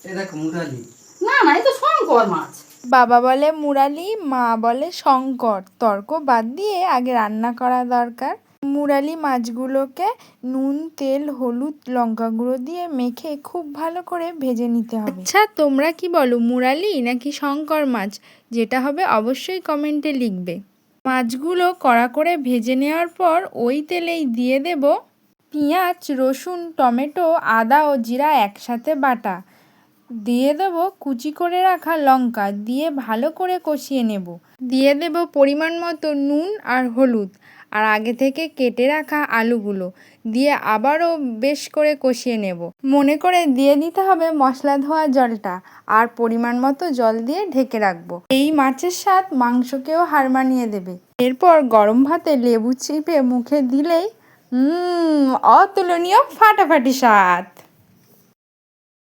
এই দেখো মুরালি। না না, এই তো শঙ্কর মাছ। বাবা বলে মুরালি, মা বলে শঙ্কর। তর্ক বাদ দিয়ে আগে রান্না করা দরকার। মুরালি মাছগুলোকে নুন, তেল, হলুদ, লঙ্কা গুঁড়ো দিয়ে মেখে খুব ভালো করে ভেজে নিতে হবে। আচ্ছা, তোমরা কি বলো, মুরালি নাকি শঙ্কর মাছ? যেটা হবে অবশ্যই কমেন্টে লিখবে। মাছগুলো কড়া করে ভেজে নেওয়ার পর ওই তেলেই দিয়ে দেব পেঁয়াজ, রসুন, টমেটো, আদা ও জিরা একসাথে বাটা। দিয়ে দেব কুচি করে রাখা লঙ্কা, দিয়ে ভালো করে কষিয়ে নেব। দিয়ে দেব পরিমাণ মতো নুন আর হলুদ, আর আগে থেকে কেটে রাখা আলুগুলো দিয়ে আবারও বেশ করে কষিয়ে নেব। মনে করে দিয়ে দিতে হবে মশলা ধোয়া জলটা, আর পরিমাণ মতো জল দিয়ে ঢেকে রাখবো। এই মাছের স্বাদ মাংসকেও হার মানিয়ে দেবে। এরপর গরম ভাতে লেবু চিপে মুখে দিলেই অতুলনীয় ফাটাফাটি স্বাদ।